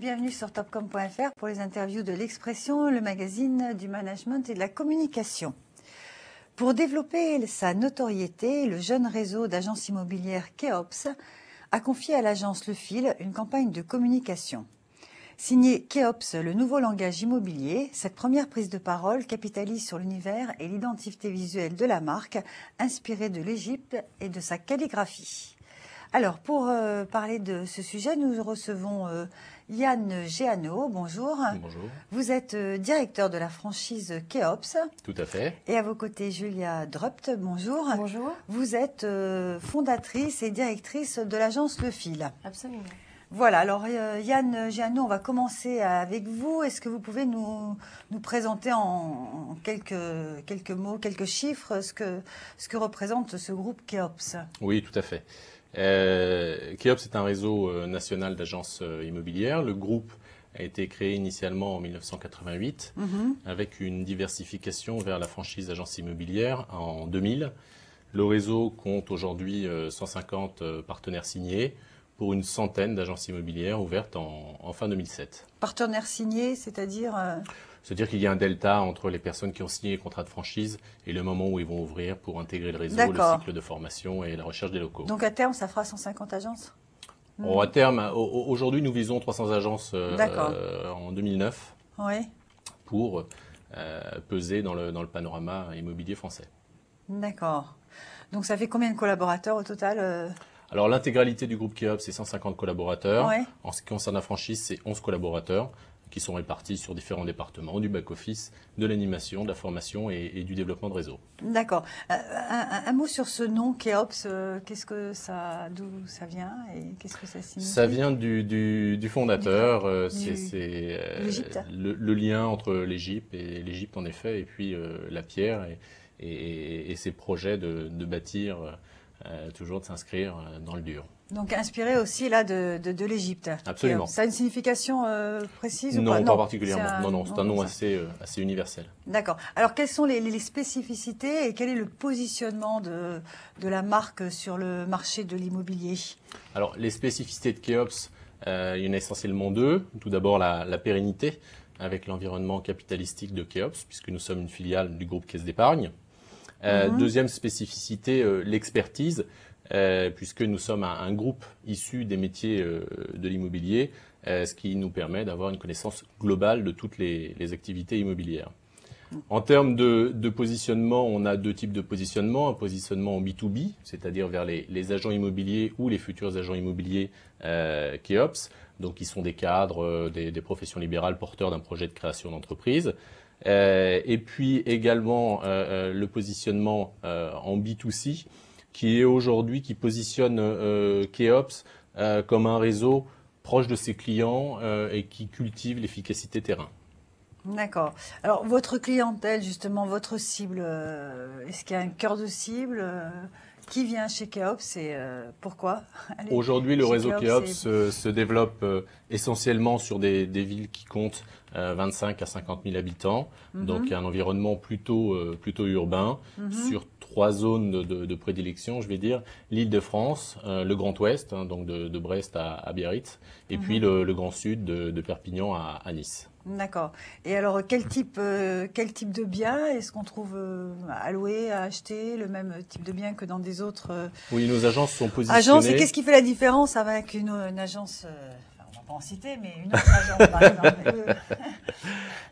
Bienvenue sur topcom.fr pour les interviews de l'Expression, le magazine du management et de la communication. Pour développer sa notoriété, le jeune réseau d'agences immobilières Keops a confié à l'agence Le Fil une campagne de communication. Signée Keops, le nouveau langage immobilier, cette première prise de parole capitalise sur l'univers et l'identité visuelle de la marque, inspirée de l'Égypte et de sa calligraphie. Alors, pour parler de ce sujet, nous recevons Yann Géano. Bonjour. Bonjour. Vous êtes directeur de la franchise Keops. Tout à fait. Et à vos côtés, Julia Drupt. Bonjour. Bonjour. Vous êtes fondatrice et directrice de l'agence Le Fil. Absolument. Voilà, alors Yann Géano, on va commencer avec vous. Est-ce que vous pouvez nous présenter en quelques mots, quelques chiffres, ce que représente ce groupe Keops? Oui, tout à fait. Keops est un réseau national d'agences immobilières. Le groupe a été créé initialement en 1988 avec une diversification vers la franchise d'agence immobilière en 2000. Le réseau compte aujourd'hui 150 partenaires signés pour une centaine d'agences immobilières ouvertes en fin 2007. Partenaires signés, c'est-à-dire C'est-à-dire qu'il y a un delta entre les personnes qui ont signé les contrats de franchise et le moment où ils vont ouvrir pour intégrer le réseau, le cycle de formation et la recherche des locaux. Donc à terme, ça fera 150 agences? À terme, aujourd'hui, nous visons 300 agences en 2009 pour peser dans le panorama immobilier français. D'accord. Donc ça fait combien de collaborateurs au total Alors l'intégralité du groupe Keops, c'est 150 collaborateurs. Ouais. En ce qui concerne la franchise, c'est 11 collaborateurs qui sont répartis sur différents départements, du back-office, de l'animation, de la formation et du développement de réseau. D'accord. Un mot sur ce nom, Keops, d'où ça vient et qu'est-ce que ça signifie? Ça vient du fondateur, c'est le lien entre l'Égypte, en effet, et puis la pierre et ses projets de bâtir, toujours de s'inscrire dans le dur. Donc inspiré aussi là de l'Égypte. Absolument. Ça a une signification précise ou non, pas? Non, pas particulièrement. Non, c'est un nom assez universel. D'accord. Alors quelles sont les spécificités et quel est le positionnement de la marque sur le marché de l'immobilier? Alors les spécificités de Keops, il y en a essentiellement deux. Tout d'abord la pérennité avec l'environnement capitalistique de Keops, puisque nous sommes une filiale du groupe Caisse d'Épargne. Deuxième spécificité, l'expertise, puisque nous sommes un groupe issu des métiers de l'immobilier, ce qui nous permet d'avoir une connaissance globale de toutes les activités immobilières. En termes de positionnement, on a deux types de positionnement. Un positionnement en B2B, c'est-à-dire vers les agents immobiliers ou les futurs agents immobiliers Keops, donc qui sont des cadres, des professions libérales porteurs d'un projet de création d'entreprise. Et puis également le positionnement en B2C, qui positionne Keops comme un réseau proche de ses clients et qui cultive l'efficacité terrain. D'accord. Alors votre clientèle, justement, votre cible, est-ce qu'il y a un cœur de cible qui vient chez Keops et pourquoi? Aujourd'hui, le réseau Keops se développe essentiellement sur des villes qui comptent 25 à 50 000 habitants, donc un environnement plutôt urbain, sur trois zones de prédilection, je vais dire, l'Île-de-France, le Grand Ouest, donc de Brest à Biarritz, et puis le Grand Sud de Perpignan à Nice. D'accord. Et alors, quel type de biens est-ce qu'on trouve à louer, à acheter, le même type de biens que dans des autres Oui, nos agences sont positionnées. Agences, et qu'est-ce qui fait la différence avec une agence on va pas en citer, mais une autre agence, par exemple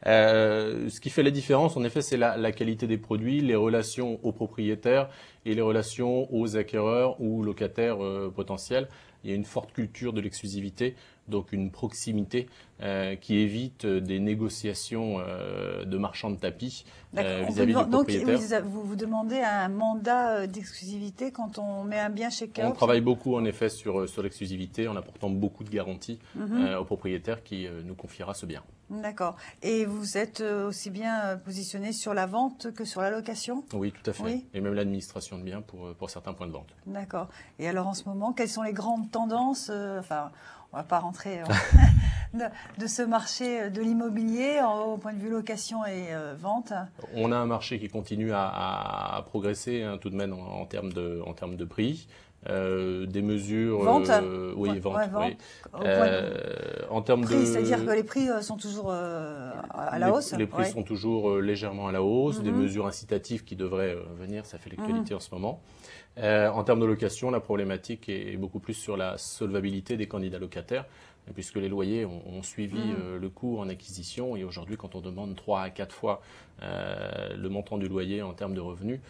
Ce qui fait la différence, en effet, c'est la qualité des produits, les relations aux propriétaires et les relations aux acquéreurs ou locataires potentiels. Il y a une forte culture de l'exclusivité, donc une proximité qui évite des négociations de marchands de tapis vis-à-vis du propriétaire. Donc, vous demandez un mandat d'exclusivité quand on met un bien chez Keops? On travaille beaucoup, en effet, sur l'exclusivité en apportant beaucoup de garanties au propriétaire qui nous confiera ce bien. D'accord. Et vous êtes aussi bien positionné sur la vente que sur la location? Oui, tout à fait. Oui. Et même l'administration de biens pour certains points de vente. D'accord. Et alors en ce moment, quelles sont les grandes tendances on ne va pas rentrer de ce marché de l'immobilier au point de vue location et vente? On a un marché qui continue à progresser tout de même en termes de prix. des mesures... Vente oui, vente. Ouais, vente. Oui. Au point de En termes prix, de... c'est-à-dire que les prix sont toujours à la hausse. Les prix Ouais. sont toujours légèrement à la hausse, des mesures incitatives qui devraient venir, ça fait l'actualité en ce moment. En termes de location, la problématique est beaucoup plus sur la solvabilité des candidats locataires, puisque les loyers ont suivi le coût en acquisition, et aujourd'hui, quand on demande 3 à 4 fois le montant du loyer en termes de revenus,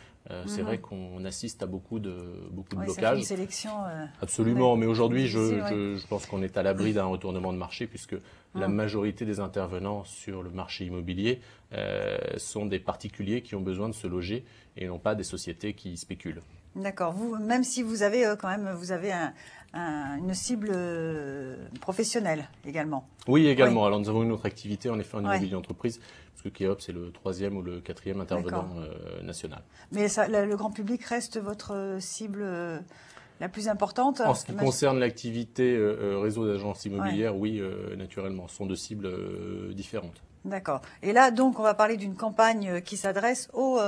c'est vrai qu'on assiste à beaucoup de Ouais, ça fait blocages. une sélection. Absolument, ouais, mais aujourd'hui, difficile, ouais. je pense qu'on est à l'abri d'un retournement de marché, puisque la majorité des intervenants sur le marché immobilier sont des particuliers qui ont besoin de se loger et non pas des sociétés qui spéculent. D'accord. Vous, même si vous avez quand même, vous avez une cible professionnelle également. Oui, également. Oui. Alors, nous avons une autre activité, en effet, en Ouais. immobilier d'entreprise, parce que Keops est le 3e ou le 4e intervenant national. Mais ça, le grand public reste votre cible la plus importante. En ce qui concerne l'activité réseau d'agences immobilières, oui, naturellement, ce sont deux cibles différentes. D'accord. Et là, donc, on va parler d'une campagne qui s'adresse au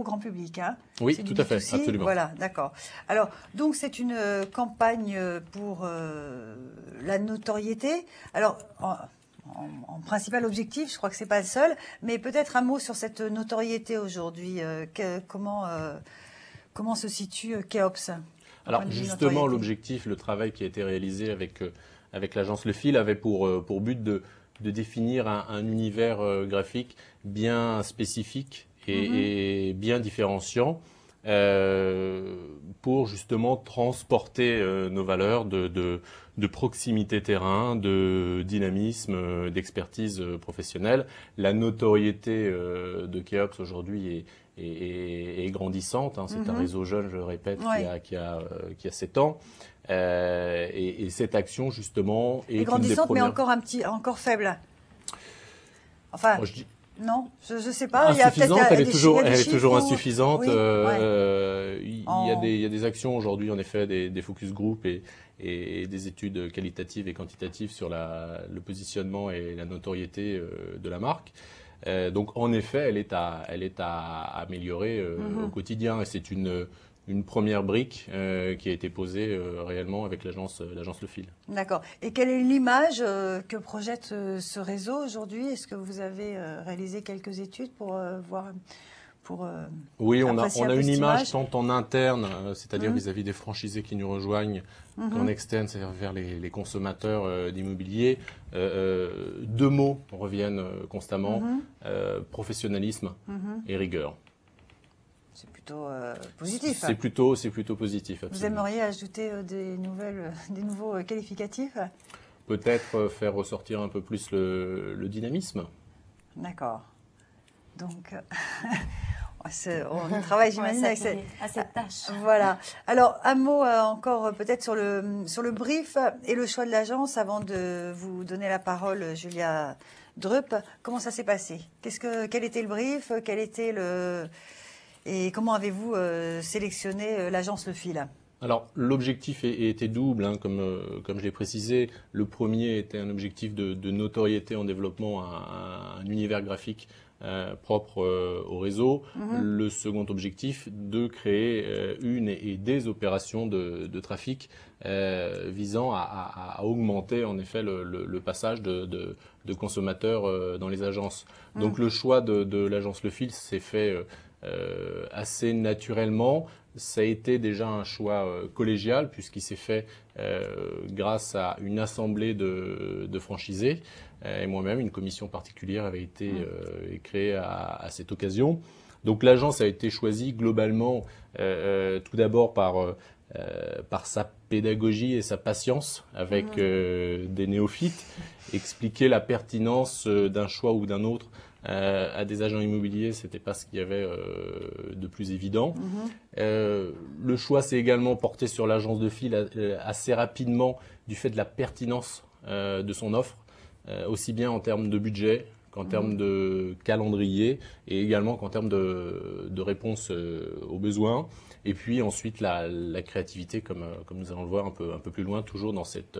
grand public. Hein. Oui, C'est tout du à fait, B2C. absolument. Voilà, d'accord. Alors, donc, c'est une campagne pour la notoriété. Alors, en principal objectif, je crois que c'est pas le seul, mais peut-être un mot sur cette notoriété aujourd'hui. Comment se situe Keops? Alors justement, l'objectif, le travail qui a été réalisé avec l'agence Le Fil avait pour but de définir un univers graphique bien spécifique et bien différenciant pour justement transporter nos valeurs de proximité terrain, de dynamisme, d'expertise professionnelle. La notoriété de Keops aujourd'hui est grandissante. Hein. C'est un réseau jeune, je le répète, qui a 7 ans. Et cette action, justement, est grandissante, une des mais premières... encore faible. Enfin, Moi, je dis... non, je ne sais pas. Insuffisante, elle est toujours chiffres insuffisante. Oui, il y a des actions aujourd'hui, en effet, des focus group et des études qualitatives et quantitatives sur le positionnement et la notoriété de la marque. Donc, en effet, elle est à améliorer au quotidien. Et c'est une première brique qui a été posée réellement avec l'agence Le Fil. D'accord. Et quelle est l'image que projette ce réseau aujourd'hui? Est-ce que vous avez réalisé quelques études pour voir oui, on a une image tant tant en interne, c'est-à-dire vis-à-vis des franchisés qui nous rejoignent, qu'en externe, c'est-à-dire vers les consommateurs d'immobilier. Deux mots reviennent constamment, professionnalisme et rigueur. C'est plutôt positif. C'est plutôt positif. Absolument. Vous aimeriez ajouter des nouveaux qualificatifs? Peut-être faire ressortir un peu plus le dynamisme. D'accord. Donc, on travaille, j'imagine, avec cette tâche. Voilà. Alors, un mot encore peut-être sur le brief et le choix de l'agence avant de vous donner la parole, Julia Drupp. Comment ça s'est passé? Quel était le brief? Et comment avez-vous sélectionné l'agence Le Fil? Alors, l'objectif était double, hein, comme je l'ai précisé. Le premier était un objectif de notoriété en développement, un univers graphique propre au réseau. Le second objectif, de créer une et des opérations de trafic visant à augmenter en effet le passage de consommateurs dans les agences. Donc le choix de l'agence Le Fil s'est fait assez naturellement. Ça a été déjà un choix collégial puisqu'il s'est fait grâce à une assemblée de franchisés et moi-même, une commission particulière avait été créée à cette occasion. Donc l'agence a été choisie globalement tout d'abord par sa pédagogie et sa patience avec des néophytes, expliquer la pertinence d'un choix ou d'un autre à des agents immobiliers, c'était pas ce qu'il y avait de plus évident. Le choix s'est également porté sur l'agence de fil assez rapidement du fait de la pertinence de son offre, aussi bien en termes de budget qu'en termes de calendrier et également qu'en termes de réponse aux besoins. Et puis ensuite la créativité, comme nous allons le voir un peu plus loin, toujours dans cet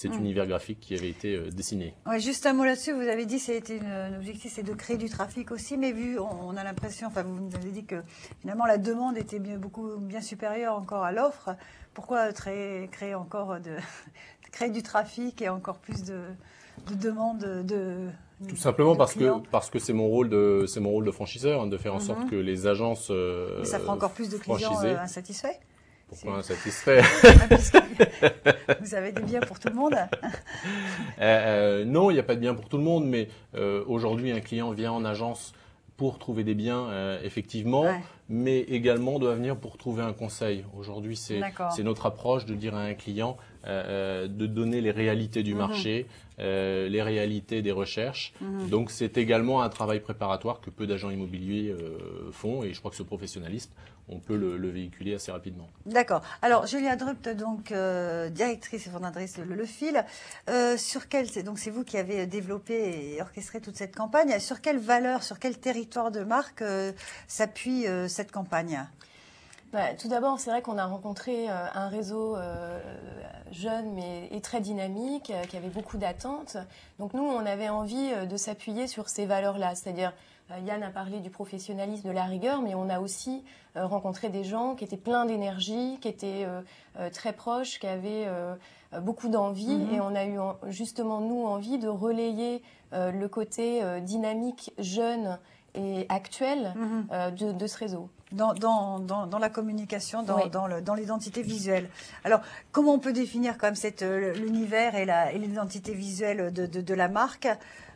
univers graphique qui avait été dessiné. Ouais, juste un mot là-dessus, vous avez dit que l'objectif c'est de créer du trafic aussi, mais on a l'impression, enfin vous nous avez dit que finalement la demande était bien supérieure encore à l'offre. Pourquoi créer du trafic et encore plus de demandes Tout simplement de parce que c'est mon rôle de franchiseur, hein, de faire en sorte que les agences mais ça fera encore plus de clients insatisfaits. Pourquoi insatisfaits? Vous avez des biens pour tout le monde? Non, il n'y a pas de bien pour tout le monde, mais aujourd'hui un client vient en agence pour trouver des biens, effectivement, mais également doit venir pour trouver un conseil. Aujourd'hui, c'est notre approche de dire à un client de donner les réalités du marché, les réalités des recherches. Donc, c'est également un travail préparatoire que peu d'agents immobiliers font, et je crois que ce professionnalisme, on peut le véhiculer assez rapidement. D'accord. Alors, Julia Drupt, donc directrice et fondatrice de Le Fil, donc c'est vous qui avez développé et orchestré toute cette campagne. Sur quelle valeur, sur quel territoire de marque s'appuie cette campagne? Tout d'abord, c'est vrai qu'on a rencontré un réseau jeune et très dynamique, qui avait beaucoup d'attentes. Donc nous, on avait envie de s'appuyer sur ces valeurs-là, c'est-à-dire Yann a parlé du professionnalisme, de la rigueur, mais on a aussi rencontré des gens qui étaient pleins d'énergie, qui étaient très proches, qui avaient beaucoup d'envie. Et on a eu justement, nous, envie de relayer le côté dynamique, jeune et actuel de ce réseau. Dans la communication, dans l'identité visuelle. Alors, comment on peut définir quand même l'univers et l'identité visuelle de la marque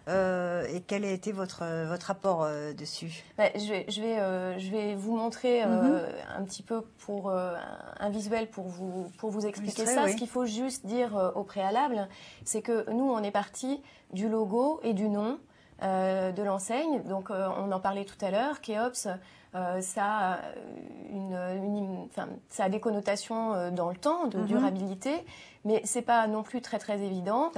et quel a été votre apport dessus? Je vais vous montrer un petit peu pour un visuel pour vous expliquer ça. Oui. Ce qu'il faut juste dire au préalable, c'est que nous, on est parti du logo et du nom de l'enseigne. Donc, on en parlait tout à l'heure, Keops. Ça a des connotations dans le temps, de durabilité, mais c'est pas non plus très très évident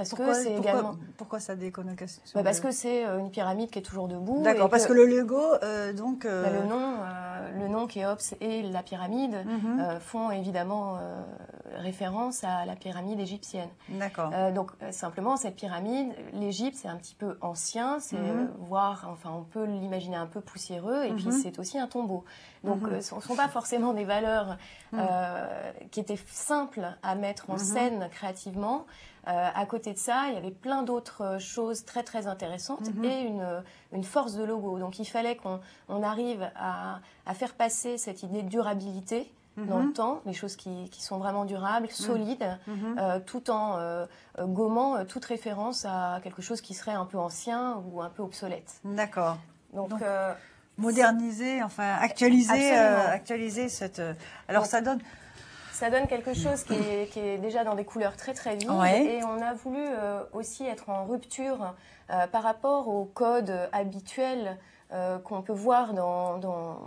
pourquoi ça a des connotations? Parce que c'est une pyramide qui est toujours debout. D'accord, parce que le logo, le nom Kéops et la pyramide font évidemment référence à la pyramide égyptienne. D'accord. Donc simplement cette pyramide, l'Égypte c'est un petit peu ancien, c'est on peut l'imaginer un peu poussiéreux et puis c'est aussi un tombeau. Donc ce ne sont pas forcément des valeurs qui étaient simples à mettre en scène créativement. À côté de ça, il y avait plein d'autres choses très très intéressantes et une force de logo. Donc il fallait qu'on arrive à faire passer cette idée de durabilité dans le temps, les choses qui sont vraiment durables, solides, tout en gommant toute référence à quelque chose qui serait un peu ancien ou un peu obsolète. D'accord. Donc moderniser, enfin actualiser cette... Alors ça donne quelque chose qui est déjà dans des couleurs très très vives et on a voulu aussi être en rupture par rapport au code habituel qu'on peut voir dans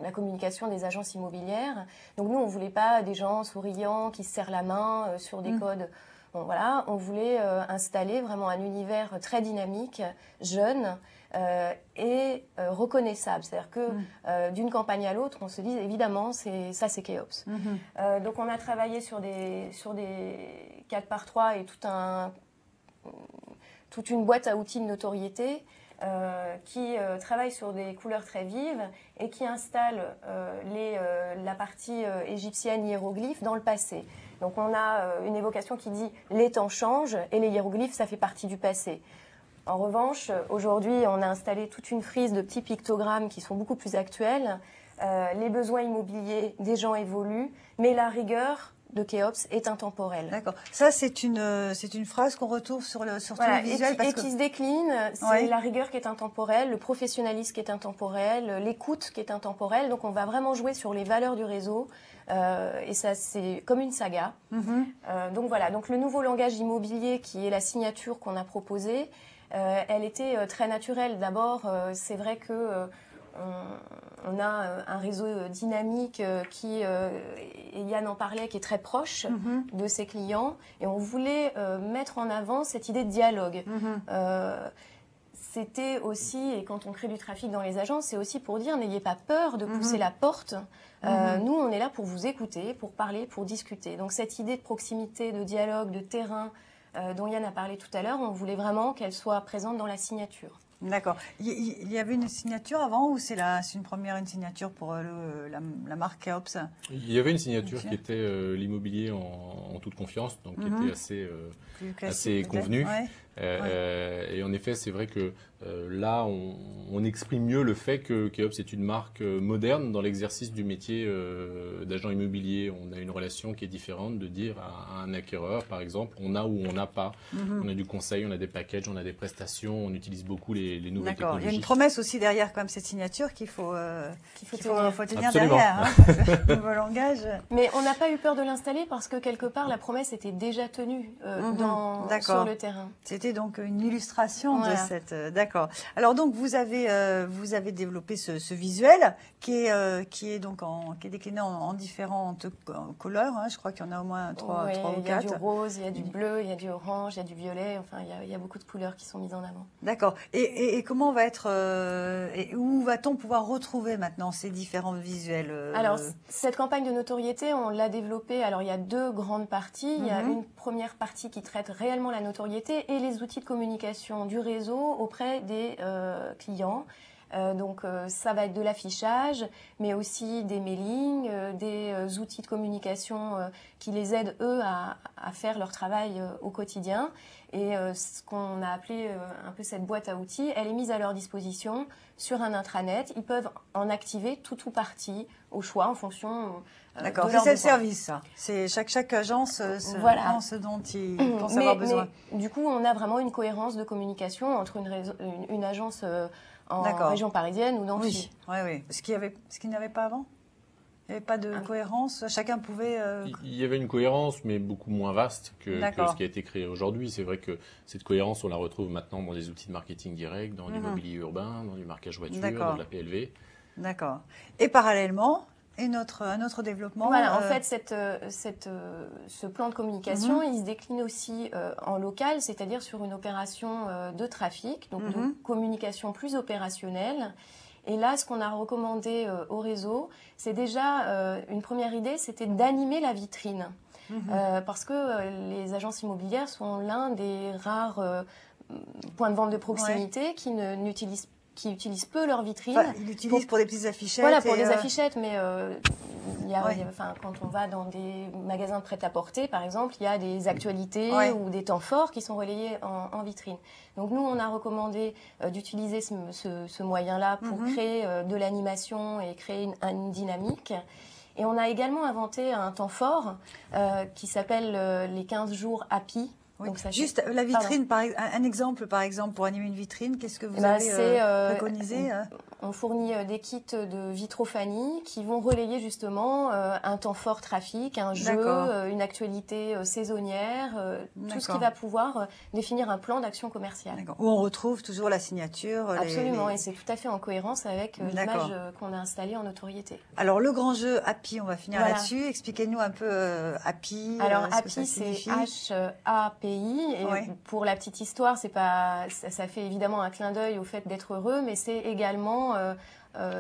la communication des agences immobilières. Donc nous, on ne voulait pas des gens souriants qui se serrent la main sur des codes. Bon, voilà, on voulait installer vraiment un univers très dynamique, jeune et reconnaissable. C'est-à-dire que d'une campagne à l'autre, on se dit évidemment, c'est Keops. Donc on a travaillé sur des 4x3 et toute une boîte à outils de notoriété qui travaille sur des couleurs très vives et qui installe la partie égyptienne hiéroglyphe dans le passé. Donc on a une évocation qui dit « les temps changent » et les hiéroglyphes, ça fait partie du passé. En revanche, aujourd'hui, on a installé toute une frise de petits pictogrammes qui sont beaucoup plus actuels. Les besoins immobiliers des gens évoluent, mais la rigueur de Keops est intemporelle. D'accord. Ça, c'est une phrase qu'on retrouve sur tous les visuels. Et qui se décline, c'est la rigueur qui est intemporelle, le professionnalisme qui est intemporel, l'écoute qui est intemporelle. Donc, on va vraiment jouer sur les valeurs du réseau. Et ça, c'est comme une saga. Donc, voilà. Donc, le nouveau langage immobilier qui est la signature qu'on a proposée, elle était très naturelle. D'abord, c'est vrai que... on a un réseau dynamique et Yann en parlait, qui est très proche de ses clients. Et on voulait mettre en avant cette idée de dialogue. c'était aussi, et quand on crée du trafic dans les agences, c'est aussi pour dire n'ayez pas peur de pousser la porte. Nous, on est là pour vous écouter, pour parler, pour discuter. Donc cette idée de proximité, de dialogue, de terrain dont Yann a parlé tout à l'heure, on voulait vraiment qu'elle soit présente dans la signature. D'accord. Il y avait une signature avant ou c'est une signature pour la marque Keops? Il y avait une signature qui était l'immobilier en toute confiance, donc qui était assez convenue. Ouais. Et en effet, c'est vrai que là, on exprime mieux le fait que Keops est une marque moderne dans l'exercice du métier d'agent immobilier. On a une relation qui est différente de dire à un acquéreur, par exemple, on a ou on n'a pas. On a du conseil, on a des packages, on a des prestations, on utilise beaucoup les nouvelles D'accord. technologies. Il y a une promesse aussi derrière, comme cette signature, qu'il faut tenir Absolument. derrière. Hein, nouveau langage. Mais on n'a pas eu peur de l'installer parce que quelque part, la promesse était déjà tenue sur le terrain. C'était donc une illustration de Voilà. cette. D'accord. Alors donc vous avez développé ce visuel qui est décliné en différentes couleurs. Hein. Je crois qu'il y en a au moins trois ou il y a quatre. du rose, il y a du bleu, il y a du orange, il y a du violet. Enfin, il y a beaucoup de couleurs qui sont mises en avant. D'accord. Et comment va être et où va-t-on pouvoir retrouver maintenant ces différents visuels Alors, cette campagne de notoriété, on l'a développée. Alors, il y a deux grandes parties. Il y a une première partie qui traite réellement la notoriété et les outils de communication du réseau auprès des clients. Donc, ça va être de l'affichage, mais aussi des mailings, des outils de communication qui les aident, eux, à faire leur travail au quotidien. Et ce qu'on a appelé un peu cette boîte à outils, elle est mise à leur disposition sur un intranet. Ils peuvent en activer tout ou partie au choix en fonction D'accord, de c'est leur besoin. self-service, ça. C'est chaque agence prend ce dont il pense avoir besoin. Mais, du coup, on a vraiment une cohérence de communication entre une agence en région parisienne ou dans le sud. Oui. Ce qu'il n'y avait pas avant. Il n'y avait pas de cohérence. Chacun pouvait. Il y avait une cohérence, mais beaucoup moins vaste que ce qui a été créé aujourd'hui. C'est vrai que cette cohérence, on la retrouve maintenant dans des outils de marketing direct, dans l'immobilier urbain, dans du marquage voiture, dans de la PLV. D'accord. Et parallèlement, un autre développement. Voilà, en fait, ce plan de communication, il se décline aussi en local, c'est-à-dire sur une opération de trafic, donc de communication plus opérationnelle. Et là, ce qu'on a recommandé au réseau, c'est déjà une première idée, c'était d'animer la vitrine. Parce que les agences immobilières sont l'un des rares points de vente de proximité qui utilisent peu leur vitrine. Enfin, ils l'utilisent pour des petites affichettes. Voilà, pour des affichettes, mais quand on va dans des magasins de prêt-à-porter, par exemple, il y a des actualités ou des temps forts qui sont relayés en vitrine. Donc nous, on a recommandé d'utiliser ce moyen-là pour créer de l'animation et créer une dynamique. Et on a également inventé un temps fort qui s'appelle les 15 jours happy. Oui. Donc, juste la vitrine, un exemple par exemple pour animer une vitrine, qu'est-ce que vous avez préconisé On fournit des kits de vitrophanie qui vont relayer justement un temps fort trafic, un jeu, une actualité saisonnière, tout ce qui va pouvoir définir un plan d'action commerciale. Où on retrouve toujours la signature. Absolument, et c'est tout à fait en cohérence avec l'image qu'on a installée en notoriété. Alors le grand jeu Happy, on va finir là-dessus. Expliquez-nous un peu Happy. Alors Happy, c'est H-A-P-I. Et pour la petite histoire, ça fait évidemment un clin d'œil au fait d'être heureux, mais c'est également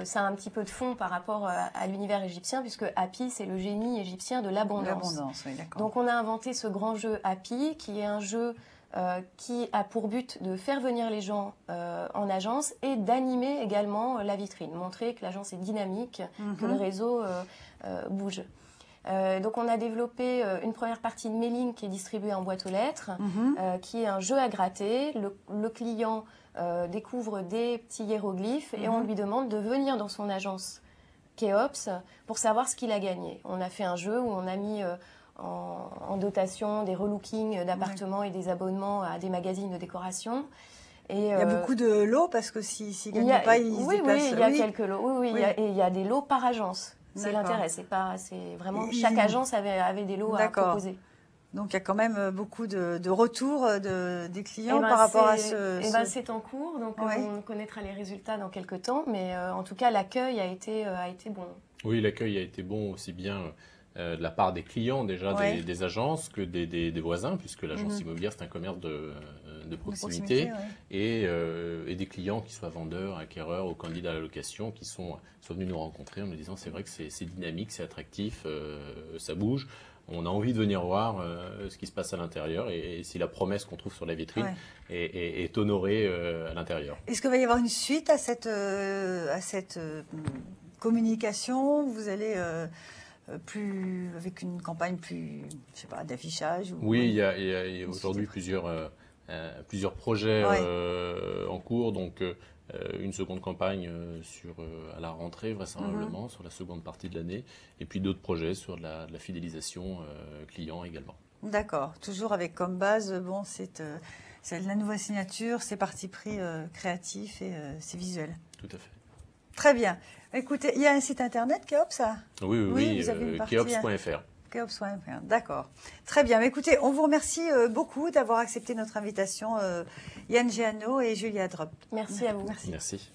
ça a un petit peu de fond par rapport à l'univers égyptien, puisque Happy, c'est le génie égyptien de l'abondance. Donc on a inventé ce grand jeu Happy, qui est un jeu qui a pour but de faire venir les gens en agence et d'animer également la vitrine, montrer que l'agence est dynamique, que le réseau bouge. Donc on a développé une première partie de mailing qui est distribuée en boîte aux lettres, qui est un jeu à gratter. Le client découvre des petits hiéroglyphes et on lui demande de venir dans son agence Keops pour savoir ce qu'il a gagné. On a fait un jeu où on a mis en dotation des relookings d'appartements et des abonnements à des magazines de décoration. Et il y a beaucoup de lots parce que s'ils ne gagnent pas, ils se déplacent. Il y a quelques lots. Et il y a des lots par agence. C'est l'intérêt, c'est vraiment chaque agence avait des lots à proposer. Donc il y a quand même beaucoup de retours des clients par rapport à ce. C'est en cours, donc on connaîtra les résultats dans quelques temps, mais en tout cas l'accueil a été bon. Oui, l'accueil a été bon aussi bien de la part des clients déjà des agences que des voisins, puisque l'agence immobilière c'est un commerce de proximité, et des clients qui soient vendeurs, acquéreurs ou candidats à la location qui sont venus nous rencontrer en nous disant c'est vrai que c'est dynamique, c'est attractif, ça bouge. On a envie de venir voir ce qui se passe à l'intérieur et si la promesse qu'on trouve sur la vitrine est honorée à l'intérieur. Est-ce qu'il va y avoir une suite à cette communication? Vous allez avec une campagne plus, je sais pas, d'affichage? Oui, il y a aujourd'hui plusieurs projets en cours, donc une seconde campagne à la rentrée vraisemblablement, sur la seconde partie de l'année, et puis d'autres projets sur de la fidélisation client également. D'accord, toujours avec comme base, bon, c'est la nouvelle signature, c'est parti pris créatif et c'est visuel. Tout à fait. Très bien. Écoutez, il y a un site internet, Keops? Oui, vous avez une partie, keops.fr. Keops.fr, d'accord. Très bien. Écoutez, on vous remercie beaucoup d'avoir accepté notre invitation, Yann Géano et Julia Drop. Merci à vous. Merci.